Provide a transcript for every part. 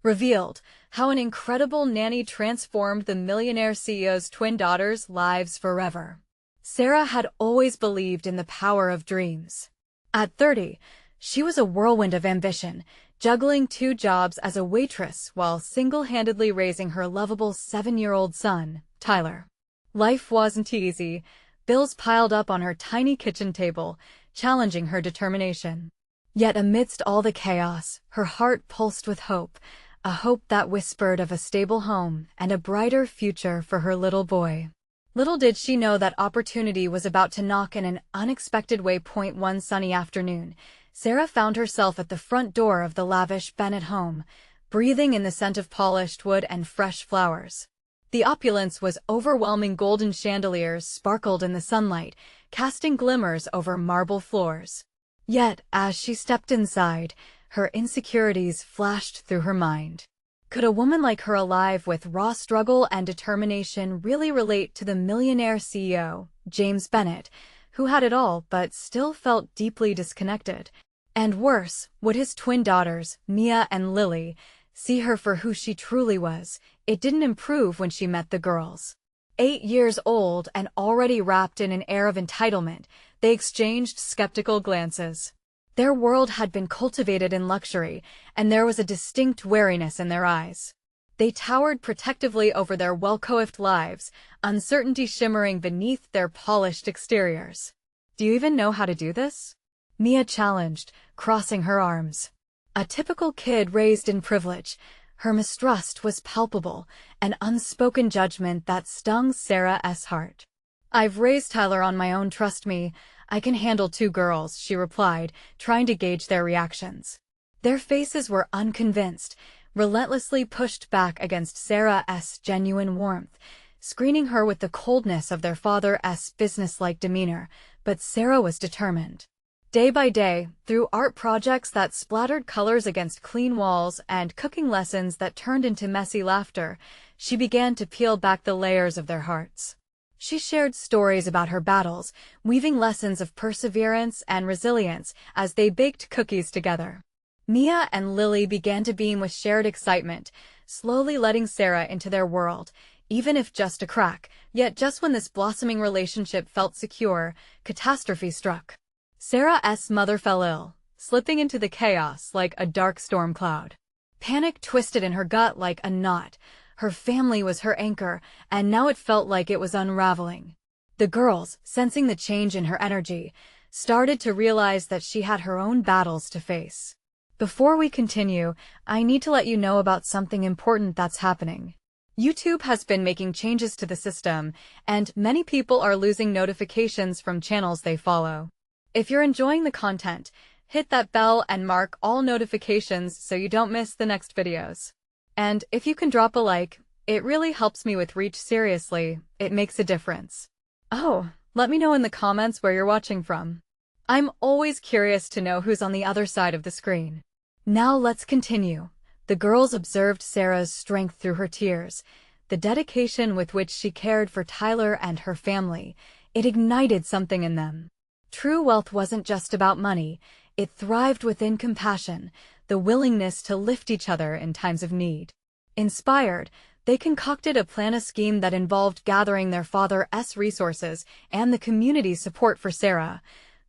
revealed how an incredible nanny transformed the millionaire CEO's twin daughters' lives forever. Sarah had always believed in the power of dreams. At 30, she was a whirlwind of ambition, juggling 2 jobs as a waitress while single-handedly raising her lovable 7-year-old son, Tyler. Life wasn't easy. Bills piled up on her tiny kitchen table, challenging her determination. Yet amidst all the chaos, her heart pulsed with hope, a hope that whispered of a stable home and a brighter future for her little boy. Little did she know that opportunity was about to knock in an unexpected way. One sunny afternoon, Sarah found herself at the front door of the lavish Bennett home, breathing in the scent of polished wood and fresh flowers. The opulence was overwhelming. Golden chandeliers sparkled in the sunlight, casting glimmers over marble floors. Yet, as she stepped inside, her insecurities flashed through her mind. Could a woman like her, alive with raw struggle and determination, really relate to the millionaire CEO, James Bennett, who had it all but still felt deeply disconnected? And worse, would his twin daughters, Mia and Lily, see her for who she truly was? It didn't improve when she met the girls. 8 years old and already wrapped in an air of entitlement, they exchanged skeptical glances. Their world had been cultivated in luxury, and there was a distinct wariness in their eyes. They towered protectively over their well-coiffed lives, uncertainty shimmering beneath their polished exteriors. "Do you even know how to do this?" Mia challenged, crossing her arms. A typical kid raised in privilege, her mistrust was palpable, an unspoken judgment that stung Sarah's heart. "I've raised Tyler on my own, trust me. I can handle 2 girls," she replied, trying to gauge their reactions. Their faces were unconvinced, relentlessly pushed back against Sarah's genuine warmth, screening her with the coldness of their father's businesslike demeanor. But Sarah was determined. Day by day, through art projects that splattered colors against clean walls and cooking lessons that turned into messy laughter, she began to peel back the layers of their hearts. She shared stories about her battles, weaving lessons of perseverance and resilience as they baked cookies together. Mia and Lily began to beam with shared excitement, slowly letting Sarah into their world, even if just a crack. Yet just when this blossoming relationship felt secure, catastrophe struck. Sarah's mother fell ill, slipping into the chaos like a dark storm cloud. Panic twisted in her gut like a knot. Her family was her anchor, and now it felt like it was unraveling. The girls, sensing the change in her energy, started to realize that she had her own battles to face. Before we continue, I need to let you know about something important that's happening. YouTube has been making changes to the system, and many people are losing notifications from channels they follow. If you're enjoying the content, hit that bell and mark all notifications so you don't miss the next videos. And if you can drop a like, it really helps me with reach. Seriously, it makes a difference. Oh, let me know in the comments where you're watching from. I'm always curious to know who's on the other side of the screen. Now let's continue. The girls observed Sarah's strength through her tears, the dedication with which she cared for Tyler and her family. It ignited something in them. True wealth wasn't just about money, it thrived within compassion, the willingness to lift each other in times of need. Inspired, they concocted a scheme that involved gathering their father's resources and the community's support for Sarah.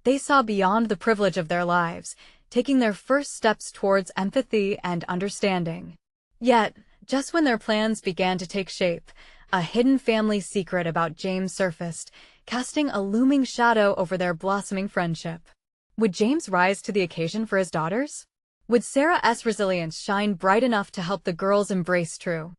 They saw beyond the privilege of their lives, taking their first steps towards empathy and understanding. Yet, just when their plans began to take shape, a hidden family secret about James surfaced, casting a looming shadow over their blossoming friendship. Would James rise to the occasion for his daughters? Would Sarah's resilience shine bright enough to help the girls embrace true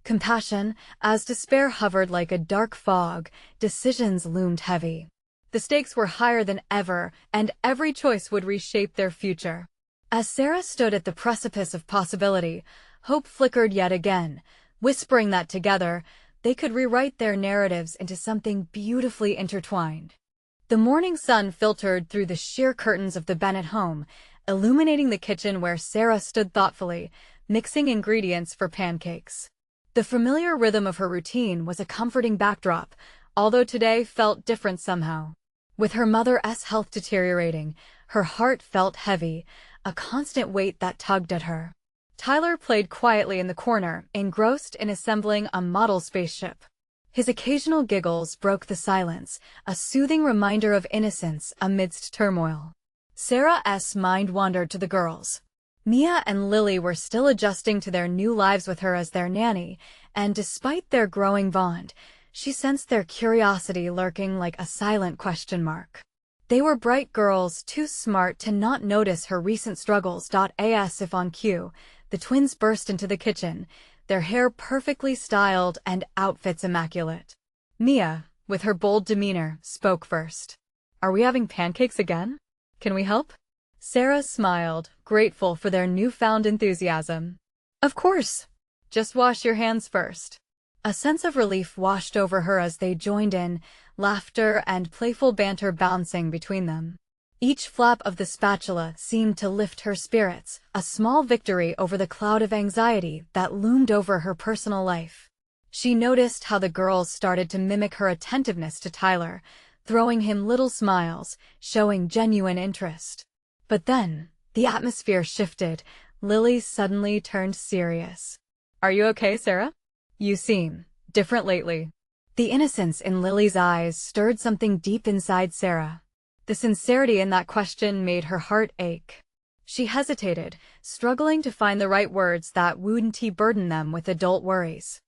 compassion? As despair hovered like a dark fog, decisions loomed heavy. The stakes were higher than ever, and every choice would reshape their future. As Sarah stood at the precipice of possibility, hope flickered yet again, whispering that together, they could rewrite their narratives into something beautifully intertwined. The morning sun filtered through the sheer curtains of the Bennett home, illuminating the kitchen where Sarah stood thoughtfully, mixing ingredients for pancakes. The familiar rhythm of her routine was a comforting backdrop, although today felt different somehow. With her mother's health deteriorating, her heart felt heavy, a constant weight that tugged at her. Tyler played quietly in the corner, engrossed in assembling a model spaceship. His occasional giggles broke the silence, a soothing reminder of innocence amidst turmoil. Sarah's mind wandered to the girls. Mia and Lily were still adjusting to their new lives with her as their nanny, and despite their growing bond, she sensed their curiosity lurking like a silent question mark. They were bright girls, too smart to not notice her recent struggles. As if on cue, the twins burst into the kitchen, their hair perfectly styled and outfits immaculate. Mia, with her bold demeanor, spoke first. "Are we having pancakes again? Can we help?" Sarah smiled, grateful for their newfound enthusiasm. "Of course. Just wash your hands first." A sense of relief washed over her as they joined in, laughter and playful banter bouncing between them. Each flap of the spatula seemed to lift her spirits, a small victory over the cloud of anxiety that loomed over her personal life. She noticed how the girls started to mimic her attentiveness to Tyler, throwing him little smiles, showing genuine interest. But then, the atmosphere shifted. Lily suddenly turned serious. "Are you okay, Sarah? You seem different lately." The innocence in Lily's eyes stirred something deep inside Sarah. The sincerity in that question made her heart ache. She hesitated, struggling to find the right words that wouldn't burden them with adult worries.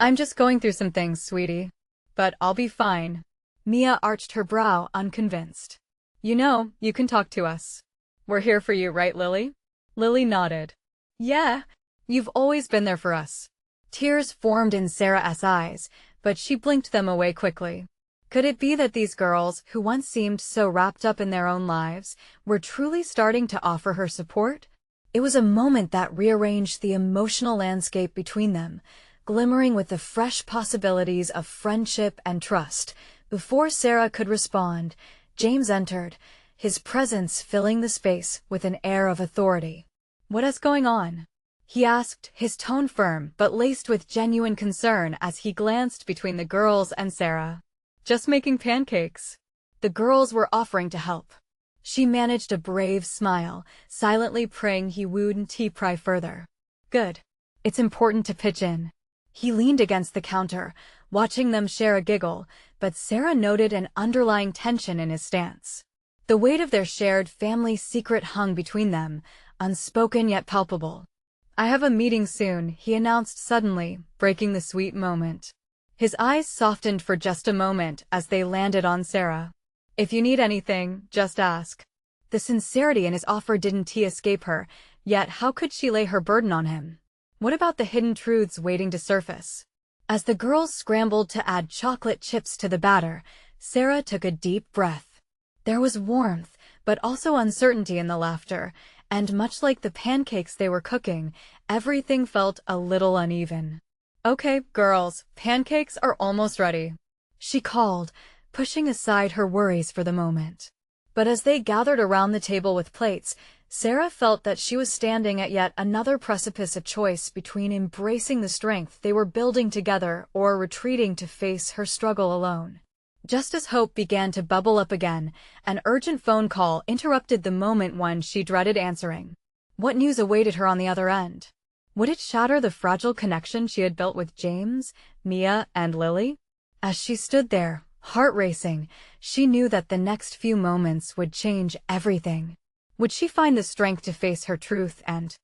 "I'm just going through some things, sweetie. But I'll be fine." Mia arched her brow, unconvinced. "You know, you can talk to us. We're here for you, right, Lily?" Lily nodded. "Yeah, you've always been there for us." Tears formed in Sarah's eyes, but she blinked them away quickly. Could it be that these girls, who once seemed so wrapped up in their own lives, were truly starting to offer her support? It was a moment that rearranged the emotional landscape between them, glimmering with the fresh possibilities of friendship and trust. Before Sarah could respond, James entered, his presence filling the space with an air of authority. "What is going on?" he asked, his tone firm but laced with genuine concern as he glanced between the girls and Sarah. "Just making pancakes." The girls were offering to help. She managed a brave smile, silently praying he wouldn't pry further. "Good. It's important to pitch in." He leaned against the counter, watching them share a giggle, but Sarah noted an underlying tension in his stance. The weight of their shared family secret hung between them, unspoken yet palpable. "I have a meeting soon," he announced suddenly, breaking the sweet moment. His eyes softened for just a moment as they landed on Sarah. "If you need anything, just ask." The sincerity in his offer didn't escape her, yet how could she lay her burden on him? What about the hidden truths waiting to surface? As the girls scrambled to add chocolate chips to the batter, Sarah took a deep breath. There was warmth, but also uncertainty in the laughter, and much like the pancakes they were cooking, everything felt a little uneven. "Okay, girls, pancakes are almost ready," she called, pushing aside her worries for the moment. But as they gathered around the table with plates, Sarah felt that she was standing at yet another precipice, a choice between embracing the strength they were building together or retreating to face her struggle alone. Just as hope began to bubble up again, an urgent phone call interrupted the moment, one she dreaded answering. What news awaited her on the other end? Would it shatter the fragile connection she had built with James, Mia, and Lily? As she stood there, heart racing, she knew that the next few moments would change everything. Would she find the strength to face her truth, and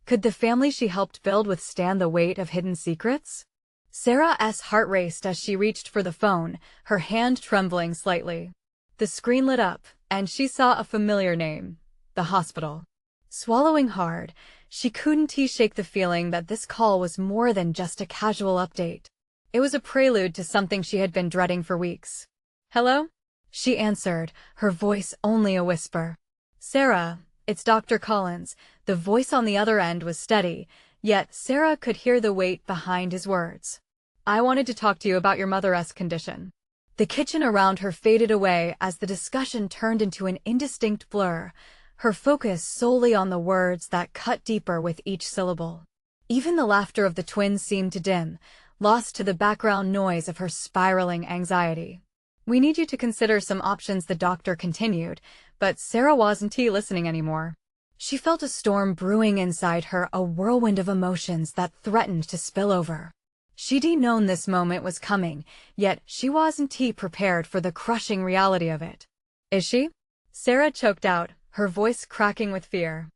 could the family she helped build withstand the weight of hidden secrets? Sarah's heart raced as she reached for the phone, her hand trembling slightly. The screen lit up, and she saw a familiar name: the hospital. Swallowing hard, she couldn't shake the feeling that this call was more than just a casual update. It was a prelude to something she had been dreading for weeks. "Hello?" she answered, her voice only a whisper. "Sarah, it's Dr. Collins." The voice on the other end was steady, yet Sarah could hear the weight behind his words. "I wanted to talk to you about your mother's condition." The kitchen around her faded away as the discussion turned into an indistinct blur, her focus solely on the words that cut deeper with each syllable. Even the laughter of the twins seemed to dim, lost to the background noise of her spiraling anxiety. "We need you to consider some options," the doctor continued, but Sarah wasn't listening anymore. She felt a storm brewing inside her, a whirlwind of emotions that threatened to spill over. She'd known this moment was coming, yet she wasn't prepared for the crushing reality of it. Is she? Sarah choked out, her voice cracking with fear.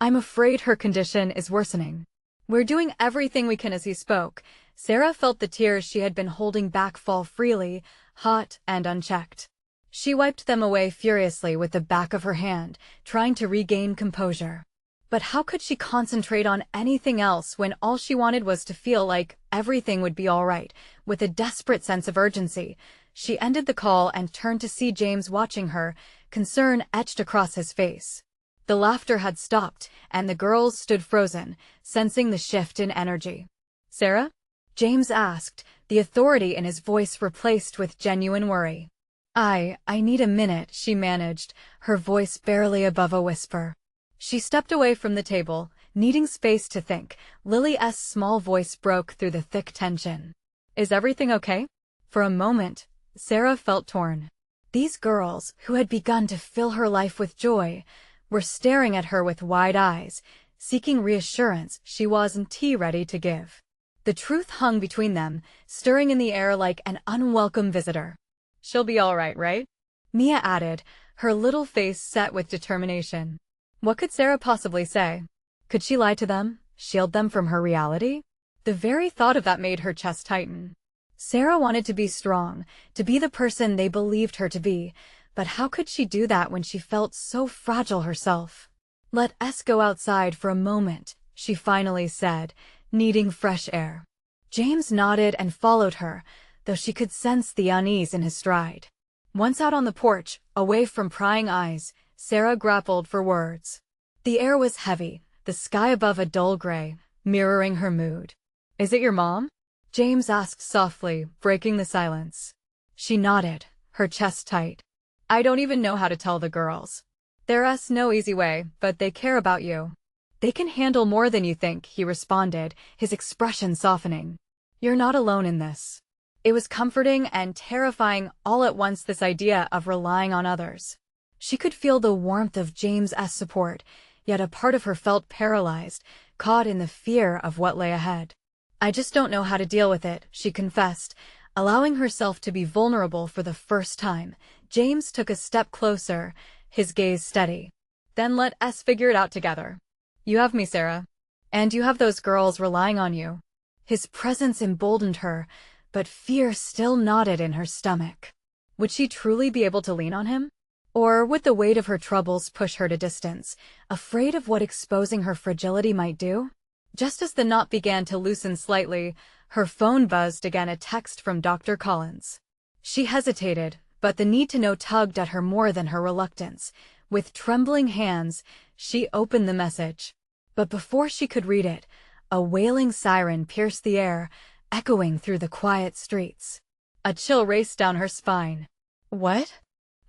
I'm afraid her condition is worsening. We're doing everything we can. As he spoke, Sarah felt the tears she had been holding back fall freely, hot and unchecked. She wiped them away furiously with the back of her hand, trying to regain composure. But how could she concentrate on anything else when all she wanted was to feel like everything would be all right? With a desperate sense of urgency, she ended the call and turned to see James watching her, concern etched across his face. The laughter had stopped, and the girls stood frozen, sensing the shift in energy. Sarah? James asked, the authority in his voice replaced with genuine worry. I need a minute, she managed, her voice barely above a whisper. She stepped away from the table, needing space to think. Lily's small voice broke through the thick tension. Is everything okay? For a moment, Sarah felt torn. These girls, who had begun to fill her life with joy, were staring at her with wide eyes, seeking reassurance she wasn't ready to give. The truth hung between them, stirring in the air like an unwelcome visitor. She'll be all right? Mia added, her little face set with determination. What could Sarah possibly say? Could she lie to them, shield them from her reality? The very thought of that made her chest tighten. Sarah wanted to be strong, to be the person they believed her to be, but how could she do that when she felt so fragile herself? Let us go outside for a moment, she finally said, needing fresh air. James nodded and followed her, though she could sense the unease in his stride. Once out on the porch, away from prying eyes, Sarah grappled for words. The air was heavy, the sky above a dull gray, mirroring her mood. Is it your mom? James asked softly, breaking the silence. She nodded, her chest tight. I don't even know how to tell the girls. There's no easy way, but they care about you. They can handle more than you think, he responded, his expression softening. You're not alone in this. It was comforting and terrifying all at once, this idea of relying on others. She could feel the warmth of James's support, yet a part of her felt paralyzed, caught in the fear of what lay ahead. I just don't know how to deal with it, she confessed, allowing herself to be vulnerable for the first time. James took a step closer, his gaze steady. Then let us figure it out together. You have me, Sarah. And you have those girls relying on you. His presence emboldened her, but fear still knotted in her stomach. Would she truly be able to lean on him? Or would the weight of her troubles push her to distance, afraid of what exposing her fragility might do? Just as the knot began to loosen slightly, her phone buzzed again, a text from Dr. Collins. She hesitated, but the need to know tugged at her more than her reluctance. With trembling hands, she opened the message. But before she could read it, a wailing siren pierced the air, echoing through the quiet streets. A chill raced down her spine. What?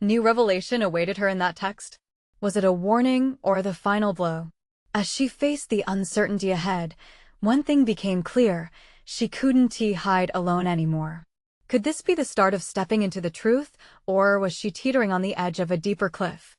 New revelation awaited her in that text? Was it a warning or the final blow? As she faced the uncertainty ahead, one thing became clear: she couldn't hide alone anymore. Could this be the start of stepping into the truth, or was she teetering on the edge of a deeper cliff?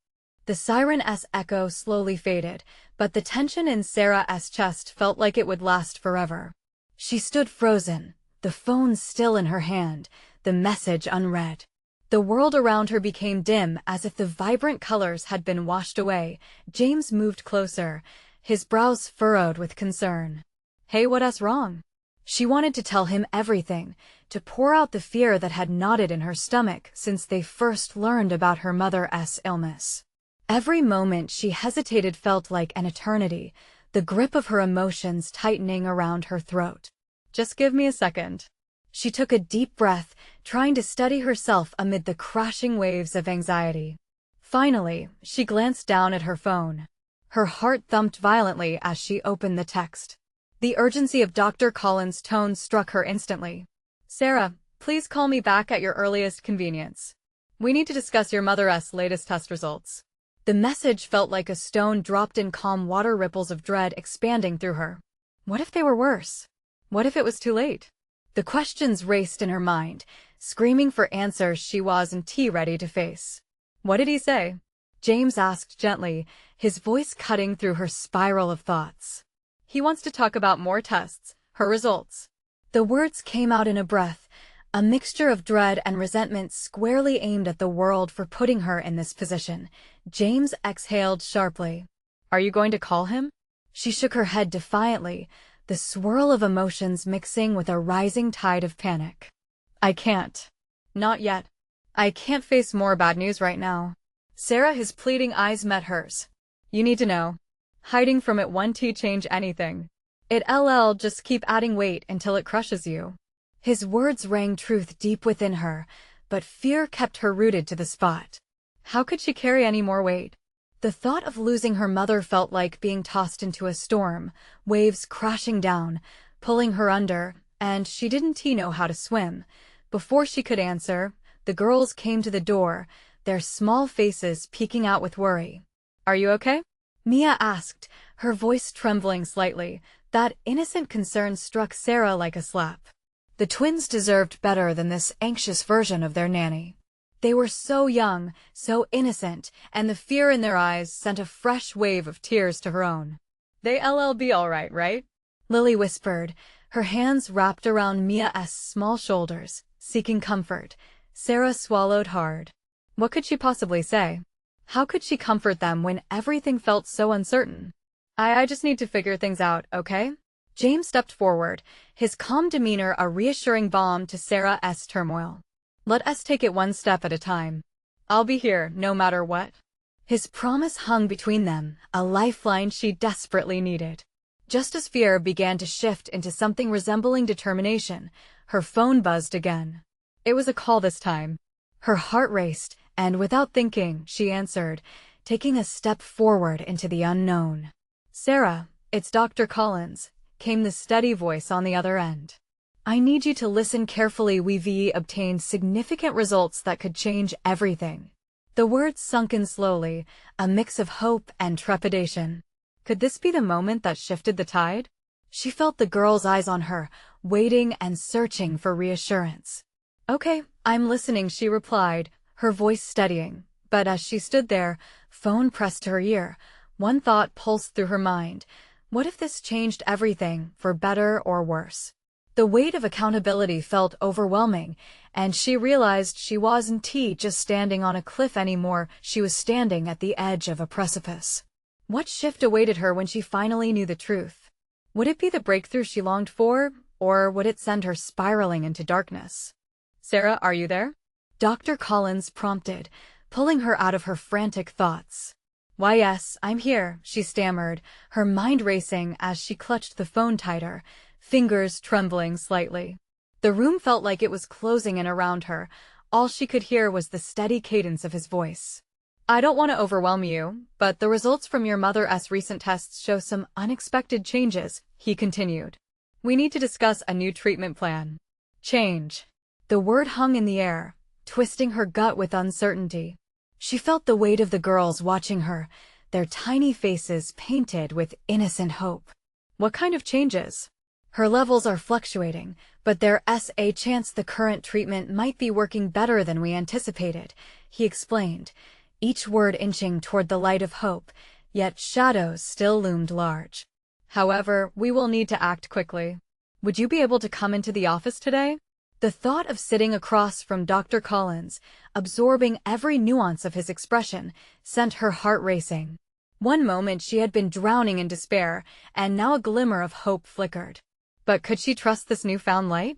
The siren's echo slowly faded, but the tension in Sarah's chest felt like it would last forever. She stood frozen, the phone still in her hand, the message unread. The world around her became dim, as if the vibrant colors had been washed away. James moved closer, his brows furrowed with concern. Hey, what's wrong? She wanted to tell him everything, to pour out the fear that had knotted in her stomach since they first learned about her mother's illness. Every moment she hesitated felt like an eternity, the grip of her emotions tightening around her throat. Just give me a second. She took a deep breath, trying to steady herself amid the crashing waves of anxiety. Finally, she glanced down at her phone. Her heart thumped violently as she opened the text. The urgency of Dr. Collins' tone struck her instantly. Sarah, please call me back at your earliest convenience. We need to discuss your mother's latest test results. The message felt like a stone dropped in calm water, ripples of dread expanding through her. What if they were worse? What if it was too late? The questions raced in her mind, screaming for answers she wasn't ready to face. What did he say? James asked gently, his voice cutting through her spiral of thoughts. He wants to talk about more tests, her results. The words came out in a breath, a mixture of dread and resentment squarely aimed at the world for putting her in this position. James exhaled sharply. Are you going to call him? She shook her head defiantly, the swirl of emotions mixing with a rising tide of panic. I can't. Not yet. I can't face more bad news right now. Sarah, his pleading eyes met hers. You need to know. Hiding from it won't change anything. It'll just keep adding weight until it crushes you. His words rang truth deep within her, but fear kept her rooted to the spot. How could she carry any more weight? The thought of losing her mother felt like being tossed into a storm, waves crashing down, pulling her under, and she didn't know how to swim. Before she could answer, the girls came to the door, their small faces peeking out with worry. Are you okay? Mia asked, her voice trembling slightly. That innocent concern struck Sarah like a slap. The twins deserved better than this anxious version of their nanny. They were so young, so innocent, and the fear in their eyes sent a fresh wave of tears to her own. They'll be all right, right? Lily whispered, her hands wrapped around Mia's small shoulders, seeking comfort. Sarah swallowed hard. What could she possibly say? How could she comfort them when everything felt so uncertain? I just need to figure things out, okay? James stepped forward, his calm demeanor a reassuring balm to Sarah's turmoil. Let us take it one step at a time. I'll be here, no matter what. His promise hung between them, a lifeline she desperately needed. Just as fear began to shift into something resembling determination, her phone buzzed again. It was a call this time. Her heart raced, and without thinking, she answered, taking a step forward into the unknown. Sarah, it's Dr. Collins, came the steady voice on the other end. I need you to listen carefully. We've obtained significant results that could change everything. The words sunk in slowly, a mix of hope and trepidation. Could this be the moment that shifted the tide? She felt the girl's eyes on her, waiting and searching for reassurance. Okay, I'm listening, she replied, her voice steadying. But as she stood there, phone pressed to her ear, one thought pulsed through her mind. What if this changed everything, for better or worse? The weight of accountability felt overwhelming, and she realized she wasn't just standing on a cliff anymore, she was standing at the edge of a precipice. What shift awaited her when she finally knew the truth? Would it be the breakthrough she longed for, or would it send her spiraling into darkness? Sarah, are you there? Dr. Collins prompted, pulling her out of her frantic thoughts. Why yes, I'm here, she stammered, her mind racing as she clutched the phone tighter, fingers trembling slightly. The room felt like it was closing in around her. All she could hear was the steady cadence of his voice. I don't want to overwhelm you, but the results from your mother's recent tests show some unexpected changes, he continued. We need to discuss a new treatment plan. Change. The word hung in the air, twisting her gut with uncertainty. She felt the weight of the girls watching her, their tiny faces painted with innocent hope. What kind of changes? Her levels are fluctuating, but there's a chance the current treatment might be working better than we anticipated, he explained, each word inching toward the light of hope, yet shadows still loomed large. However, we will need to act quickly. Would you be able to come into the office today? The thought of sitting across from Dr. Collins, absorbing every nuance of his expression, sent her heart racing. One moment she had been drowning in despair, and now a glimmer of hope flickered. But could she trust this newfound light?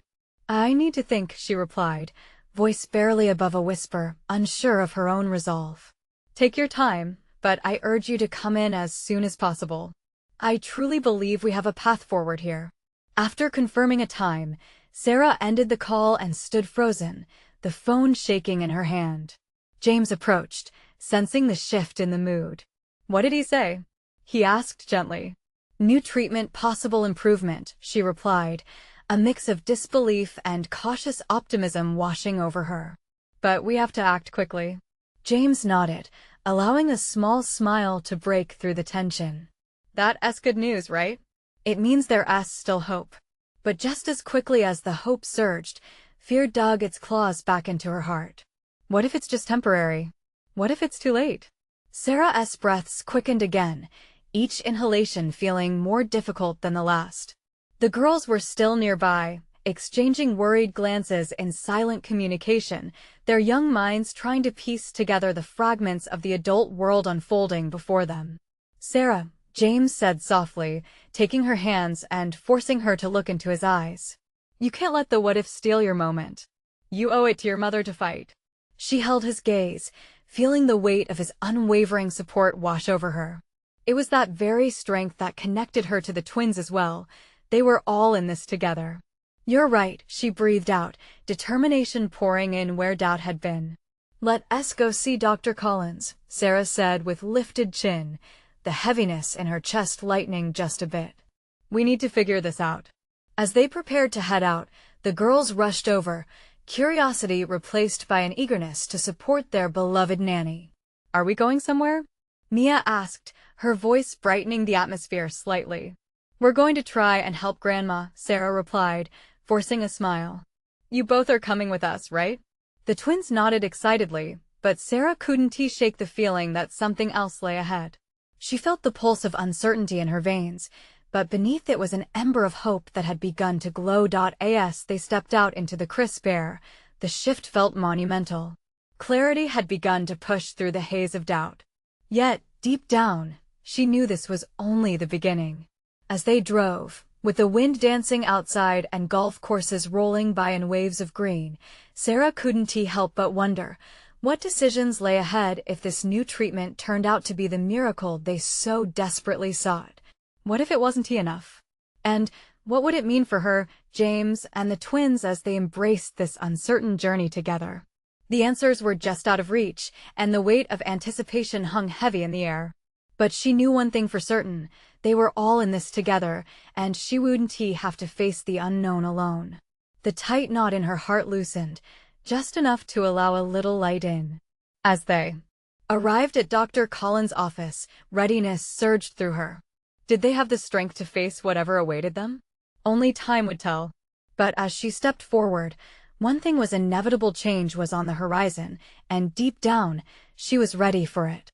I need to think, she replied, voice barely above a whisper, unsure of her own resolve. Take your time, but I urge you to come in as soon as possible. I truly believe we have a path forward here. After confirming a time, Sarah ended the call and stood frozen, the phone shaking in her hand. James approached, sensing the shift in the mood. What did he say? He asked gently. New treatment, possible improvement, she replied, a mix of disbelief and cautious optimism washing over her. But we have to act quickly. James nodded, allowing a small smile to break through the tension. That's good news, right? It means there's still hope. But just as quickly as the hope surged, fear dug its claws back into her heart. What if it's just temporary? What if it's too late? Sarah's breaths quickened again, each inhalation feeling more difficult than the last. The girls were still nearby, exchanging worried glances in silent communication, their young minds trying to piece together the fragments of the adult world unfolding before them. "Sarah," James said softly, taking her hands and forcing her to look into his eyes. "You can't let the what-if steal your moment. You owe it to your mother to fight." She held his gaze, feeling the weight of his unwavering support wash over her. It was that very strength that connected her to the twins as well. They were all in this together. "You're right," she breathed out, determination pouring in where doubt had been. "Let us go see Dr. Collins," Sarah said with lifted chin, the heaviness in her chest lightening just a bit. "We need to figure this out." As they prepared to head out, the girls rushed over, curiosity replaced by an eagerness to support their beloved nanny. "Are we going somewhere?" Mia asked, her voice brightening the atmosphere slightly. "We're going to try and help Grandma," Sarah replied, forcing a smile. "You both are coming with us, right?" The twins nodded excitedly, but Sarah couldn't shake the feeling that something else lay ahead. She felt the pulse of uncertainty in her veins, but beneath it was an ember of hope that had begun to glow. As they stepped out into the crisp air, the shift felt monumental. Clarity had begun to push through the haze of doubt. Yet, deep down, she knew this was only the beginning. As they drove, with the wind dancing outside and golf courses rolling by in waves of green, Sarah couldn't help but wonder, what decisions lay ahead if this new treatment turned out to be the miracle they so desperately sought? What if it wasn't enough? And what would it mean for her, James, and the twins as they embraced this uncertain journey together? The answers were just out of reach, and the weight of anticipation hung heavy in the air. But she knew one thing for certain: they were all in this together, and she wouldn't have to face the unknown alone. The tight knot in her heart loosened, just enough to allow a little light in. As they arrived at Dr. Collins' office, readiness surged through her. Did they have the strength to face whatever awaited them? Only time would tell. But as she stepped forward, one thing was inevitable: change was on the horizon, and deep down, she was ready for it.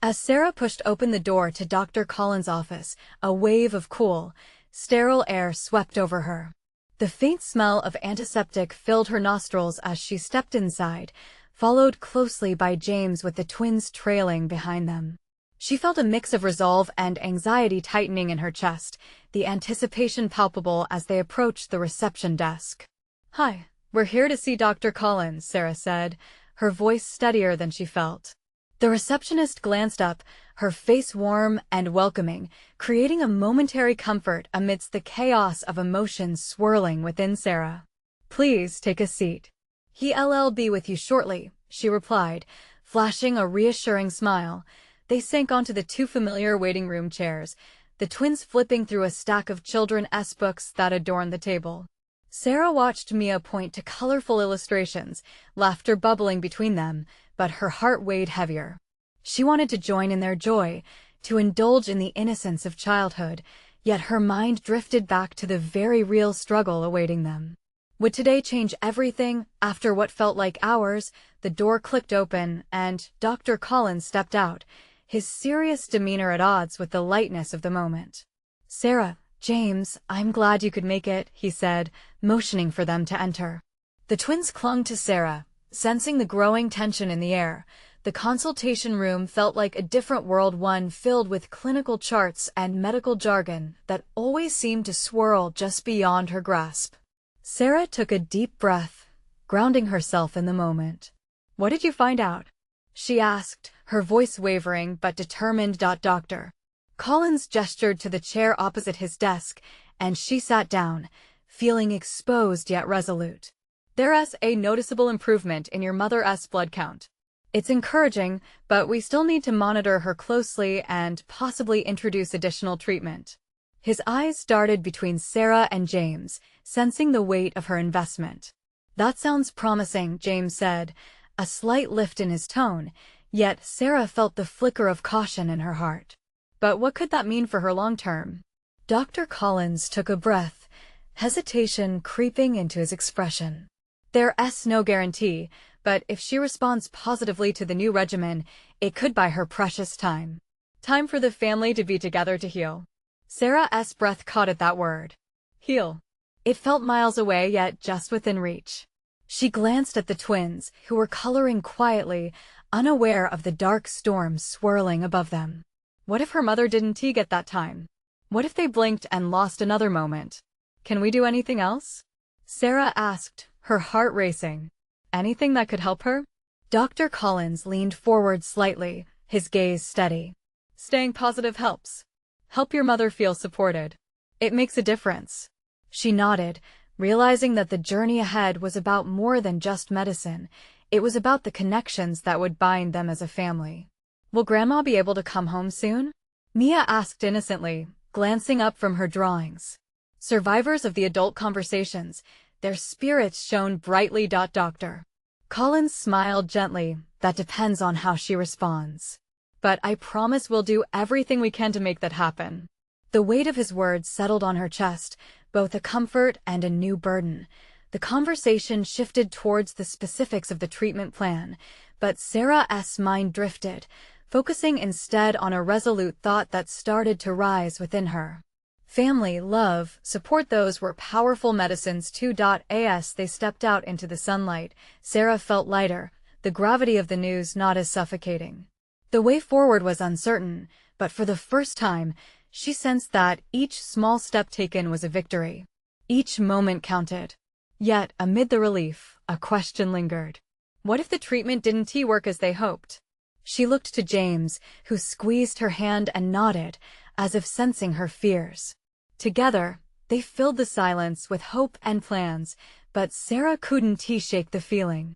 As Sarah pushed open the door to Dr. Collins' office, a wave of cool, sterile air swept over her. The faint smell of antiseptic filled her nostrils as she stepped inside, followed closely by James with the twins trailing behind them. She felt a mix of resolve and anxiety tightening in her chest, the anticipation palpable as they approached the reception desk. "Hi, we're here to see Dr. Collins," Sarah said, her voice steadier than she felt. The receptionist glanced up, her face warm and welcoming, creating a momentary comfort amidst the chaos of emotions swirling within Sarah. "Please take a seat. He'll be with you shortly," she replied, flashing a reassuring smile. They sank onto the two familiar waiting room chairs, the twins flipping through a stack of children's books that adorned the table. Sarah watched Mia point to colorful illustrations, laughter bubbling between them, but her heart weighed heavier. She wanted to join in their joy, to indulge in the innocence of childhood, yet her mind drifted back to the very real struggle awaiting them. Would today change everything? After what felt like hours, the door clicked open, and Dr. Collins stepped out, his serious demeanor at odds with the lightness of the moment. "Sarah, James, I'm glad you could make it," he said, motioning for them to enter. The twins clung to Sarah, sensing the growing tension in the air. The consultation room felt like a different world, one filled with clinical charts and medical jargon that always seemed to swirl just beyond her grasp. Sarah took a deep breath, grounding herself in the moment. "What did you find out?" she asked, her voice wavering but determined. Dr. Collins gestured to the chair opposite his desk, and she sat down, feeling exposed yet resolute. "There's a noticeable improvement in your mother's blood count. It's encouraging, but we still need to monitor her closely and possibly introduce additional treatment." His eyes darted between Sarah and James, sensing the weight of her investment. "That sounds promising," James said, a slight lift in his tone, yet Sarah felt the flicker of caution in her heart. But what could that mean for her long-term? Dr. Collins took a breath, hesitation creeping into his expression. "There's no guarantee, but if she responds positively to the new regimen, it could buy her precious time. Time for the family to be together to heal. Sarah's breath caught at that word. Heal. It felt miles away, yet just within reach. She glanced at the twins, who were coloring quietly, unaware of the dark storm swirling above them. What if her mother didn't get that time? What if they blinked and lost another moment? Can we do anything else? Sarah asked, her heart racing. Anything that could help her? Dr. Collins leaned forward slightly, his gaze steady. Staying positive helps. Help your mother feel supported. It makes a difference. She nodded, realizing that the journey ahead was about more than just medicine. It was about the connections that would bind them as a family. Will Grandma be able to come home soon? Mia asked innocently, glancing up from her drawings. Survivors of the adult conversations, their spirits shone brightly. Dr. Collins smiled gently. That depends on how she responds. But I promise we'll do everything we can to make that happen. The weight of his words settled on her chest, both a comfort and a new burden. The conversation shifted towards the specifics of the treatment plan, but Sarah's mind drifted, focusing instead on a resolute thought that started to rise within her. Family, love, support, those were powerful medicines too. As they stepped out into the sunlight, Sarah felt lighter, the gravity of the news not as suffocating. The way forward was uncertain, but for the first time, she sensed that each small step taken was a victory. Each moment counted. Yet, amid the relief, a question lingered. What if the treatment didn't work as they hoped? She looked to James, who squeezed her hand and nodded, as if sensing her fears. Together, they filled the silence with hope and plans, but Sarah couldn't shake the feeling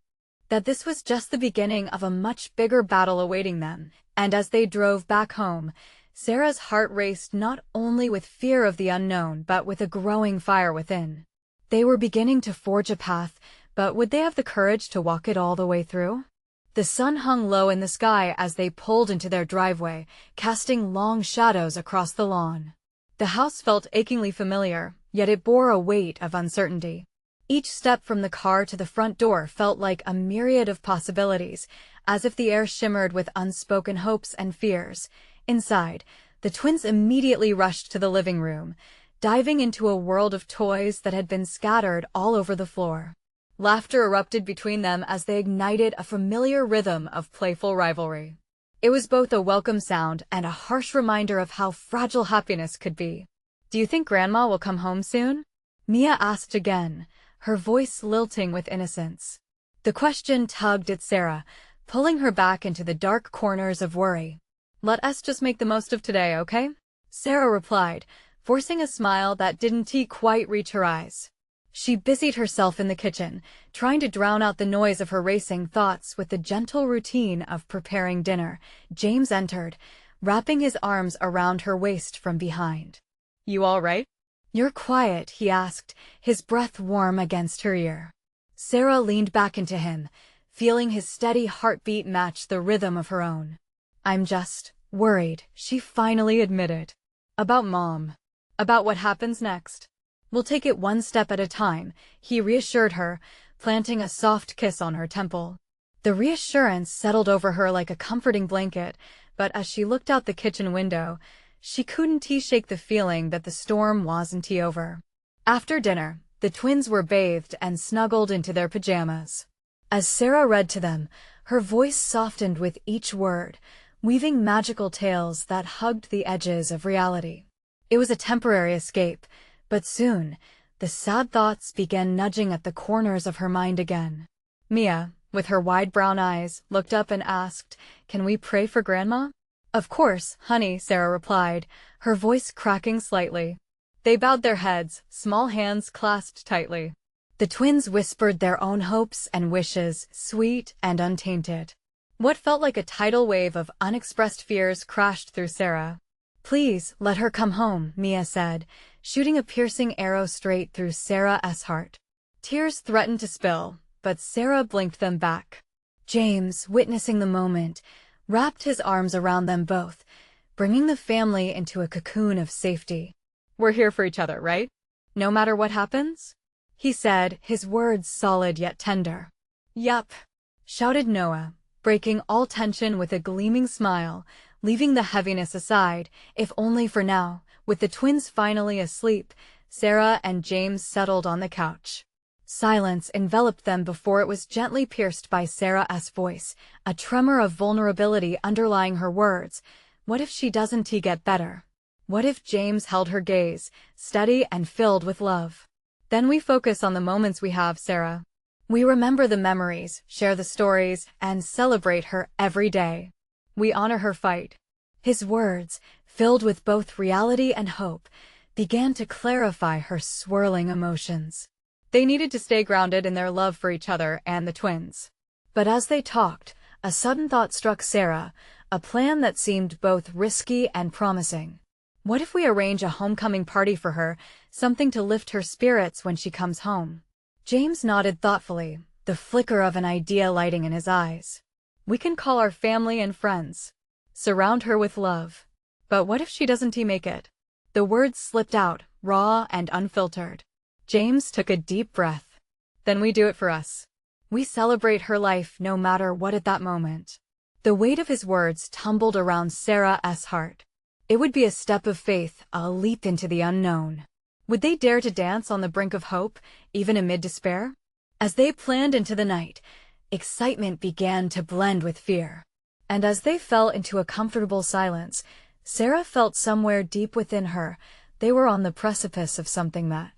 that this was just the beginning of a much bigger battle awaiting them, and as they drove back home, Sarah's heart raced not only with fear of the unknown but with a growing fire within. They were beginning to forge a path, but would they have the courage to walk it all the way through? The sun hung low in the sky as they pulled into their driveway, casting long shadows across the lawn. The house felt achingly familiar, yet it bore a weight of uncertainty. Each step from the car to the front door felt like a myriad of possibilities, as if the air shimmered with unspoken hopes and fears. Inside, the twins immediately rushed to the living room, diving into a world of toys that had been scattered all over the floor. Laughter erupted between them as they ignited a familiar rhythm of playful rivalry. It was both a welcome sound and a harsh reminder of how fragile happiness could be. Do you think Grandma will come home soon? Mia asked again, her voice lilting with innocence. The question tugged at Sarah, pulling her back into the dark corners of worry. Let us just make the most of today, okay? Sarah replied, forcing a smile that didn't quite reach her eyes. She busied herself in the kitchen, trying to drown out the noise of her racing thoughts with the gentle routine of preparing dinner. James entered, wrapping his arms around her waist from behind. You all right? You're quiet, he asked, his breath warm against her ear. Sarah leaned back into him, feeling his steady heartbeat match the rhythm of her own. I'm just worried, she finally admitted. About Mom. About what happens next. We'll take it one step at a time, he reassured her, planting a soft kiss on her temple. The reassurance settled over her like a comforting blanket, but as she looked out the kitchen window, she couldn't shake the feeling that the storm wasn't over. After dinner, the twins were bathed and snuggled into their pajamas. As Sarah read to them, her voice softened with each word, weaving magical tales that hugged the edges of reality. It was a temporary escape, but soon, the sad thoughts began nudging at the corners of her mind again. Mia, with her wide brown eyes, looked up and asked, "Can we pray for Grandma?" "Of course, honey," Sarah replied, her voice cracking slightly. They bowed their heads, small hands clasped tightly. The twins whispered their own hopes and wishes, sweet and untainted. What felt like a tidal wave of unexpressed fears crashed through Sarah. "Please, let her come home," Mia said, shooting a piercing arrow straight through Sarah's heart. Tears threatened to spill, but Sarah blinked them back. James, witnessing the moment, wrapped his arms around them both, bringing the family into a cocoon of safety. "We're here for each other, right? No matter what happens?" he said, his words solid yet tender. "Yup." shouted Noah, breaking all tension with a gleaming smile, leaving the heaviness aside, if only for now. With the twins finally asleep, Sarah and James settled on the couch. Silence enveloped them before it was gently pierced by Sarah's voice, a tremor of vulnerability underlying her words. What if she doesn't get better? What if James held her gaze, steady and filled with love? Then we focus on the moments we have, Sarah. We remember the memories, share the stories, and celebrate her every day. We honor her fight. His words, filled with both reality and hope, began to clarify her swirling emotions. They needed to stay grounded in their love for each other and the twins. But as they talked, a sudden thought struck Sarah, a plan that seemed both risky and promising. What if we arrange a homecoming party for her, something to lift her spirits when she comes home? James nodded thoughtfully, the flicker of an idea lighting in his eyes. We can call our family and friends. Surround her with love. But what if she doesn't make it? The words slipped out, raw and unfiltered. James took a deep breath. Then we do it for us. We celebrate her life no matter what at that moment. The weight of his words tumbled around Sarah's heart. It would be a step of faith, a leap into the unknown. Would they dare to dance on the brink of hope, even amid despair? As they planned into the night, excitement began to blend with fear. And as they fell into a comfortable silence, Sarah felt somewhere deep within her, they were on the precipice of something that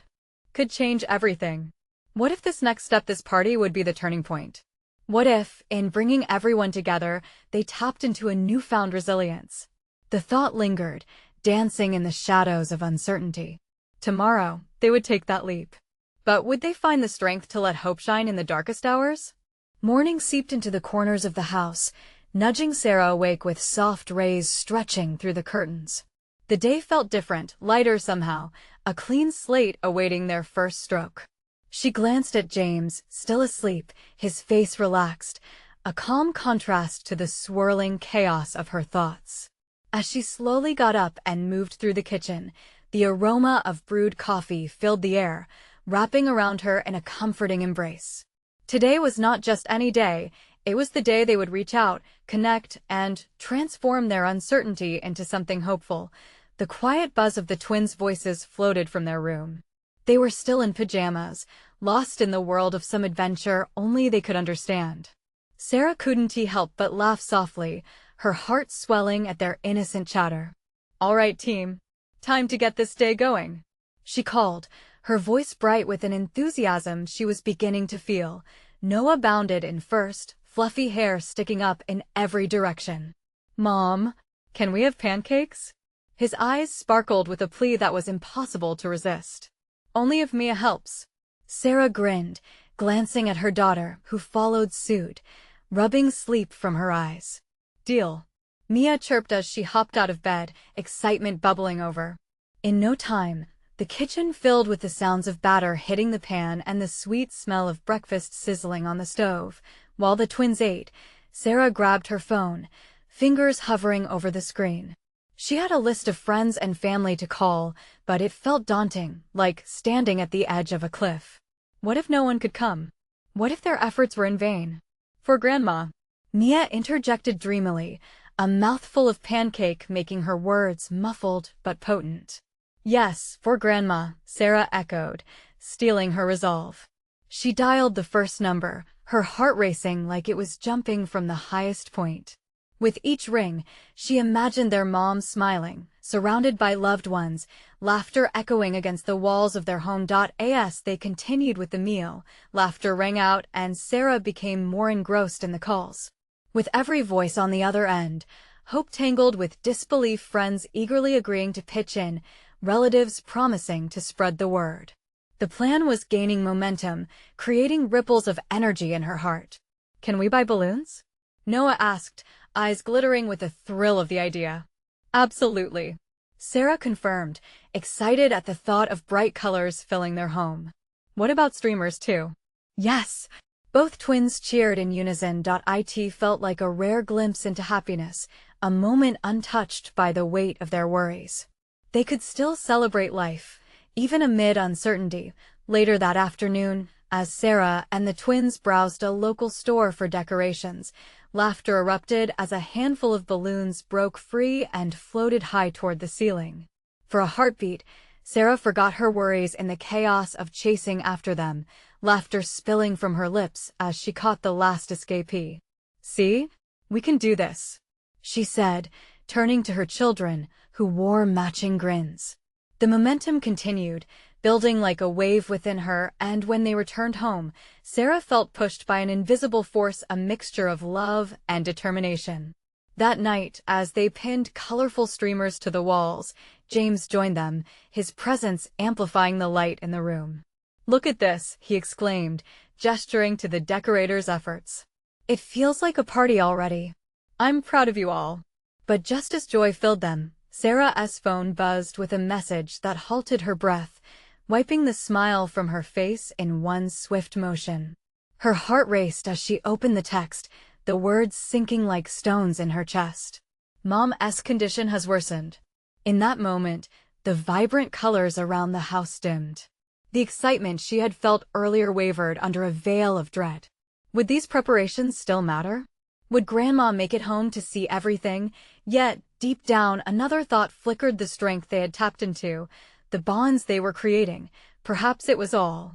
could change everything. What if this next step, this party, would be the turning point? What if, in bringing everyone together, they tapped into a newfound resilience? The thought lingered, dancing in the shadows of uncertainty. Tomorrow, they would take that leap. But would they find the strength to let hope shine in the darkest hours? Morning seeped into the corners of the house, nudging Sarah awake with soft rays stretching through the curtains. The day felt different, lighter somehow, a clean slate awaiting their first stroke. She glanced at James, still asleep, his face relaxed, a calm contrast to the swirling chaos of her thoughts. As she slowly got up and moved through the kitchen, the aroma of brewed coffee filled the air, wrapping around her in a comforting embrace. Today was not just any day, it was the day they would reach out, connect, and transform their uncertainty into something hopeful. The quiet buzz of the twins' voices floated from their room. They were still in pajamas, lost in the world of some adventure only they could understand. Sarah couldn't help but laugh softly, her heart swelling at their innocent chatter. "All right, team. Time to get this day going," she called, her voice bright with an enthusiasm she was beginning to feel. Noah bounded in first, fluffy hair sticking up in every direction. "Mom, can we have pancakes?" His eyes sparkled with a plea that was impossible to resist. "Only if Mia helps." Sarah grinned, glancing at her daughter, who followed suit, rubbing sleep from her eyes. "Deal," Mia chirped as she hopped out of bed, excitement bubbling over. In no time, the kitchen filled with the sounds of batter hitting the pan and the sweet smell of breakfast sizzling on the stove. While the twins ate, Sarah grabbed her phone, fingers hovering over the screen. She had a list of friends and family to call, but it felt daunting, like standing at the edge of a cliff. What if no one could come? What if their efforts were in vain? "For Grandma," Mia interjected dreamily, a mouthful of pancake making her words muffled but potent. "Yes, for Grandma," Sarah echoed, steeling her resolve. She dialed the first number, her heart racing like it was jumping from the highest point. With each ring, she imagined their mom smiling, surrounded by loved ones, laughter echoing against the walls of their home. As they continued with the meal, laughter rang out and Sarah became more engrossed in the calls. With every voice on the other end, hope tangled with disbelief, friends eagerly agreeing to pitch in, relatives promising to spread the word. The plan was gaining momentum, creating ripples of energy in her heart. "Can we buy balloons?" Noah asked, eyes glittering with the thrill of the idea. "Absolutely," Sarah confirmed, excited at the thought of bright colors filling their home. "What about streamers too?" "Yes!" Both twins cheered in unison. It felt like a rare glimpse into happiness, a moment untouched by the weight of their worries. They could still celebrate life, even amid uncertainty. Later that afternoon, As Sarah and the twins browsed a local store for decorations, laughter erupted as a handful of balloons broke free and floated high toward the ceiling. For a heartbeat, Sarah forgot her worries in the chaos of chasing after them, laughter spilling from her lips as she caught the last escapee. "See? We can do this," she said, turning to her children, who wore matching grins. The momentum continued, building like a wave within her, and when they returned home, Sarah felt pushed by an invisible force, a mixture of love and determination. That night, as they pinned colorful streamers to the walls, James joined them, his presence amplifying the light in the room. "Look at this," he exclaimed, gesturing to the decorators' efforts. "It feels like a party already. I'm proud of you all." But just as joy filled them, Sarah's phone buzzed with a message that halted her breath, wiping the smile from her face in one swift motion. Her heart raced as she opened the text, the words sinking like stones in her chest. "Mom's condition has worsened." In that moment, the vibrant colors around the house dimmed. The excitement she had felt earlier wavered under a veil of dread. Would these preparations still matter? Would Grandma make it home to see everything? Yet, deep down, another thought flickered, the strength they had tapped into, the bonds they were creating. Perhaps it was all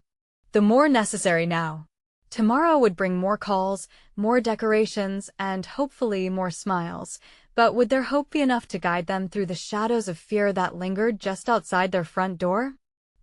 the more necessary now. Tomorrow would bring more calls, more decorations, and hopefully more smiles. But would their hope be enough to guide them through the shadows of fear that lingered just outside their front door?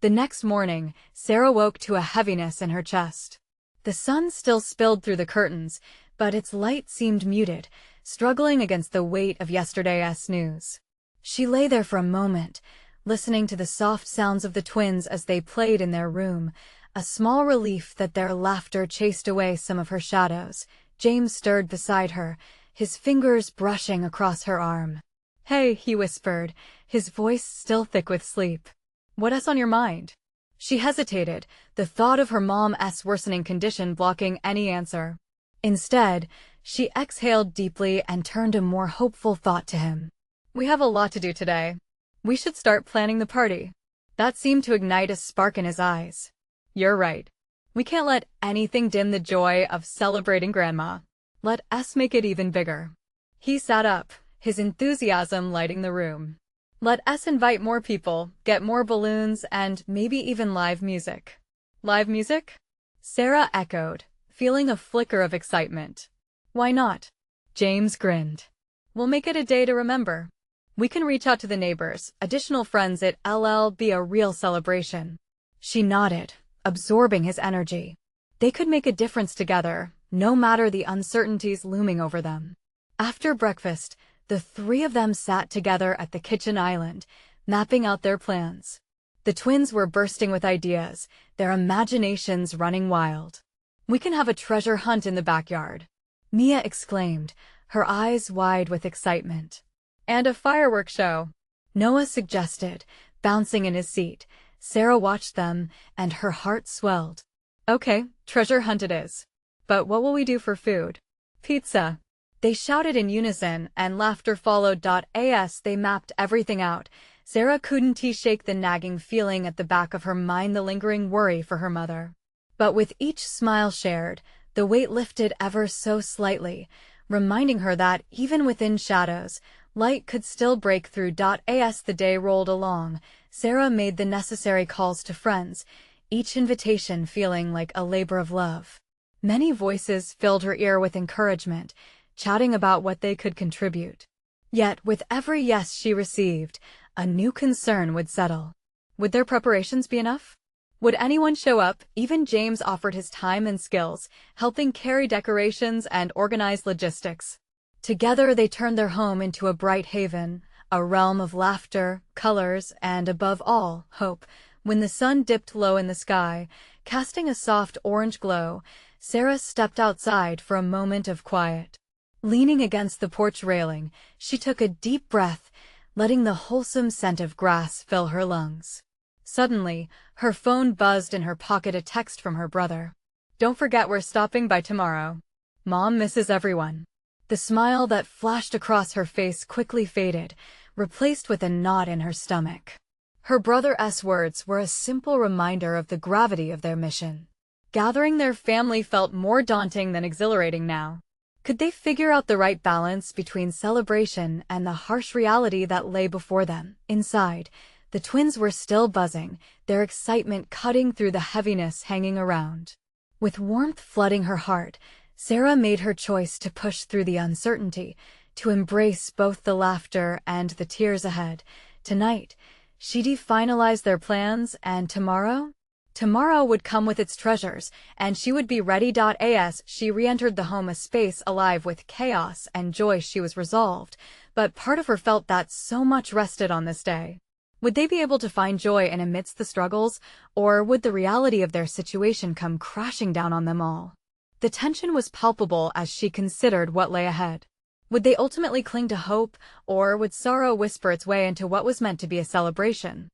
The next morning, Sarah woke to a heaviness in her chest. The sun still spilled through the curtains, but its light seemed muted, struggling against the weight of yesterday's news. She lay there for a moment, listening to the soft sounds of the twins as they played in their room, a small relief that their laughter chased away some of her shadows. James stirred beside her, his fingers brushing across her arm. "Hey," he whispered, his voice still thick with sleep. "What's on your mind?" She hesitated, the thought of her mom's worsening condition blocking any answer. Instead, she exhaled deeply and turned a more hopeful thought to him. "We have a lot to do today. We should start planning the party." That seemed to ignite a spark in his eyes. "You're right. We can't let anything dim the joy of celebrating Grandma. Let us make it even bigger." He sat up, his enthusiasm lighting the room. "Let us invite more people, get more balloons, and maybe even live music." "Live music?" Sarah echoed, feeling a flicker of excitement. "Why not?" James grinned. "We'll make it a day to remember. We can reach out to the neighbors, additional friends. It'll be a real celebration." She nodded, absorbing his energy. They could make a difference together, no matter the uncertainties looming over them. After breakfast, the three of them sat together at the kitchen island, mapping out their plans. The twins were bursting with ideas, their imaginations running wild. "We can have a treasure hunt in the backyard," Mia exclaimed, her eyes wide with excitement. "And a fireworks show," Noah suggested, bouncing in his seat. Sarah watched them, and her heart swelled. "Okay, treasure hunt it is. But what will we do for food?" "Pizza," they shouted in unison, and laughter followed. As they mapped everything out, Sarah couldn't shake the nagging feeling at the back of her mind, the lingering worry for her mother. But with each smile shared, the weight lifted ever so slightly, reminding her that, even within shadows, light could still break through. As the day rolled along, Sarah made the necessary calls to friends, each invitation feeling like a labor of love. Many voices filled her ear with encouragement, chatting about what they could contribute. Yet, with every yes she received, a new concern would settle. Would their preparations be enough? Would anyone show up? Even James offered his time and skills, helping carry decorations and organize logistics. Together they turned their home into a bright haven, a realm of laughter, colors, and above all, hope. When the sun dipped low in the sky, casting a soft orange glow, Sarah stepped outside for a moment of quiet. Leaning against the porch railing, she took a deep breath, letting the wholesome scent of grass fill her lungs. Suddenly, her phone buzzed in her pocket, a text from her brother. "Don't forget we're stopping by tomorrow. Mom misses everyone." The smile that flashed across her face quickly faded, replaced with a knot in her stomach. Her brother's words were a simple reminder of the gravity of their mission. Gathering their family felt more daunting than exhilarating now. Could they figure out the right balance between celebration and the harsh reality that lay before them? Inside, the twins were still buzzing, their excitement cutting through the heaviness hanging around. With warmth flooding her heart, Sarah made her choice to push through the uncertainty, to embrace both the laughter and the tears ahead. Tonight, she'd finalize their plans, and tomorrow? Tomorrow would come with its treasures, and she would be ready. As she re-entered the home, a space alive with chaos and joy, she was resolved, but part of her felt that so much rested on this day. Would they be able to find joy in amidst the struggles, or would the reality of their situation come crashing down on them all? The tension was palpable as she considered what lay ahead. Would they ultimately cling to hope, or would sorrow whisper its way into what was meant to be a celebration?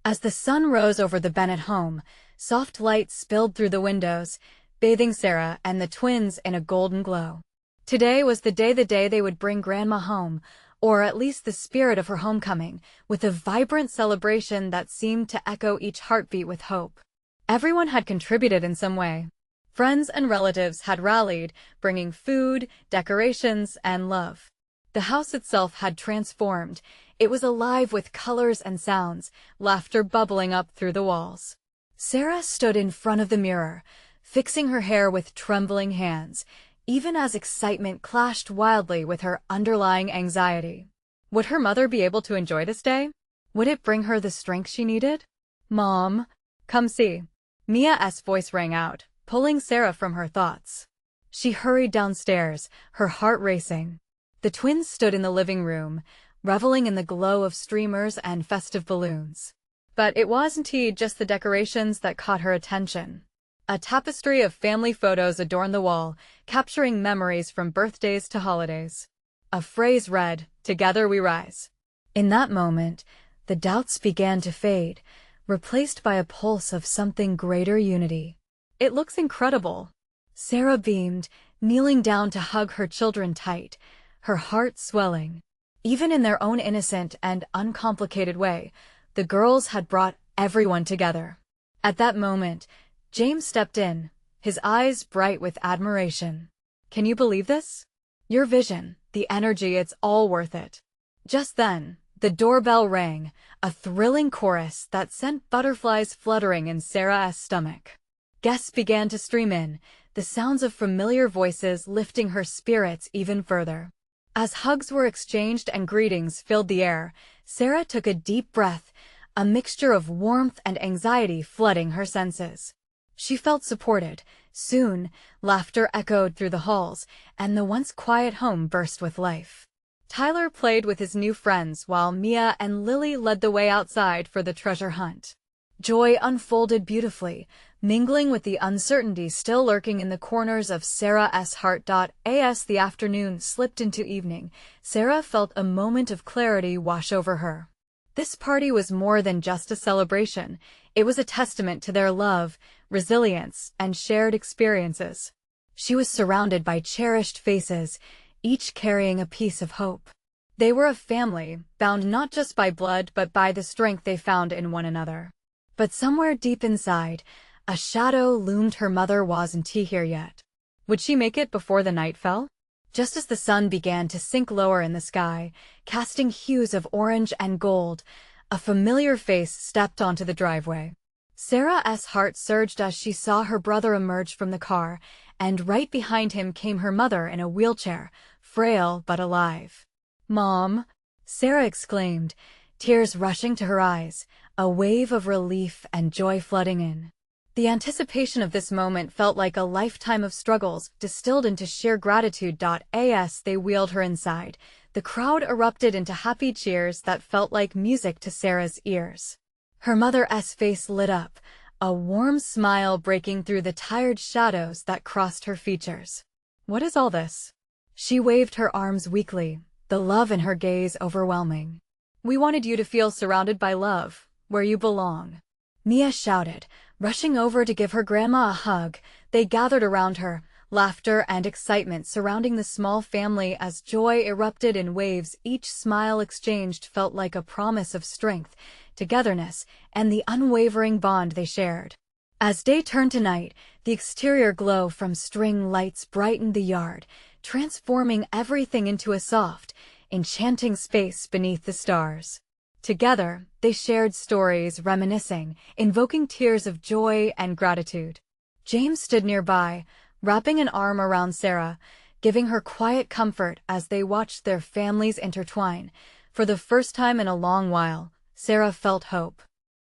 As the sun rose over the Bennett home, soft light spilled through the windows, bathing Sarah and the twins in a golden glow. Today was the day they would bring Grandma home, or at least the spirit of her homecoming, with a vibrant celebration that seemed to echo each heartbeat with hope. Everyone had contributed in some way. Friends and relatives had rallied, bringing food, decorations, and love. The house itself had transformed. It was alive with colors and sounds, laughter bubbling up through the walls. Sarah stood in front of the mirror, fixing her hair with trembling hands, even as excitement clashed wildly with her underlying anxiety. Would her mother be able to enjoy this day? Would it bring her the strength she needed? "Mom, come see." Mia's voice rang out, pulling Sarah from her thoughts. She hurried downstairs, her heart racing. The twins stood in the living room, reveling in the glow of streamers and festive balloons. But it wasn't just the decorations that caught her attention. A tapestry of family photos adorned the wall, capturing memories from birthdays to holidays. A phrase read, "Together we rise." In that moment, the doubts began to fade, replaced by a pulse of something greater: unity. "It looks incredible." Sarah beamed, kneeling down to hug her children tight, her heart swelling. Even in their own innocent and uncomplicated way, the girls had brought everyone together. At that moment, James stepped in, his eyes bright with admiration. "Can you believe this? Your vision, the energy, it's all worth it." Just then, the doorbell rang, a thrilling chorus that sent butterflies fluttering in Sarah's stomach. Guests began to stream in, the sounds of familiar voices lifting her spirits even further. As hugs were exchanged and greetings filled the air, Sarah took a deep breath, a mixture of warmth and anxiety flooding her senses. She felt supported. Soon, laughter echoed through the halls, and the once quiet home burst with life. Tyler played with his new friends while Mia and Lily led the way outside for the treasure hunt. Joy unfolded beautifully, mingling with the uncertainty still lurking in the corners of Sarah's heart. As the afternoon slipped into evening, Sarah felt a moment of clarity wash over her. This party was more than just a celebration. It was a testament to their love, resilience, and shared experiences. She was surrounded by cherished faces, each carrying a piece of hope. They were a family, bound not just by blood but by the strength they found in one another. But somewhere deep inside, a shadow loomed. Her mother wasn't here yet. Would she make it before the night fell? Just as the sun began to sink lower in the sky, casting hues of orange and gold, a familiar face stepped onto the driveway. Sarah's heart surged as she saw her brother emerge from the car, and right behind him came her mother in a wheelchair, frail but alive. "Mom!" Sarah exclaimed, tears rushing to her eyes, a wave of relief and joy flooding in. The anticipation of this moment felt like a lifetime of struggles distilled into sheer gratitude. As they wheeled her inside, the crowd erupted into happy cheers that felt like music to Sarah's ears. Her mother's face lit up, a warm smile breaking through the tired shadows that crossed her features. "What is all this?" She waved her arms weakly, the love in her gaze overwhelming. "We wanted you to feel surrounded by love, where you belong." Mia shouted, rushing over to give her grandma a hug. They gathered around her, laughter and excitement surrounding the small family as joy erupted in waves. Each smile exchanged felt like a promise of strength, togetherness, and the unwavering bond they shared. As day turned to night, The exterior glow from string lights brightened the yard, transforming everything into a soft, enchanting space beneath the stars. Together, they shared stories, reminiscing, invoking tears of joy and gratitude. James stood nearby, wrapping an arm around Sarah, giving her quiet comfort as they watched their families intertwine. For the first time in a long while, Sarah felt hope.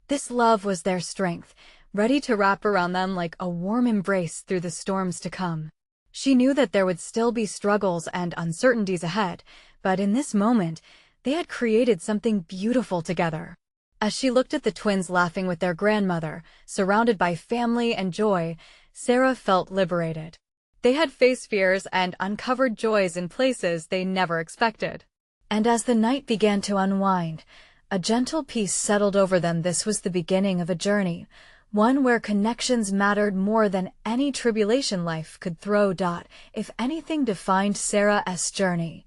This love was their strength, ready to wrap around them like a warm embrace through the storms to come. She knew that there would still be struggles and uncertainties ahead, but in this moment, they had created something beautiful together. As she looked at the twins laughing with their grandmother, surrounded by family and joy, Sarah felt liberated. They had faced fears and uncovered joys in places they never expected. And as the night began to unwind, a gentle peace settled over them. This was the beginning of a journey, one where connections mattered more than any tribulation life could throw. If anything defined Sarah's journey,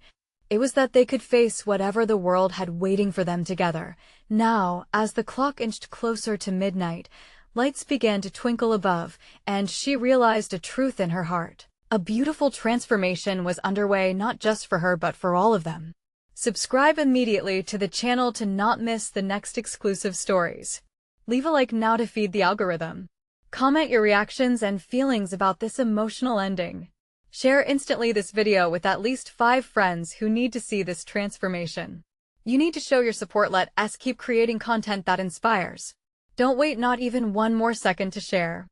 it was that they could face whatever the world had waiting for them together. Now, as the clock inched closer to midnight, lights began to twinkle above, and she realized a truth in her heart. A beautiful transformation was underway, not just for her but for all of them. Subscribe immediately to the channel to not miss the next exclusive stories. Leave a like now to feed the algorithm. Comment your reactions and feelings about this emotional ending. Share instantly this video with at least 5 friends who need to see this transformation. You need to show your support. Let us keep creating content that inspires. Don't wait not even one more second to share.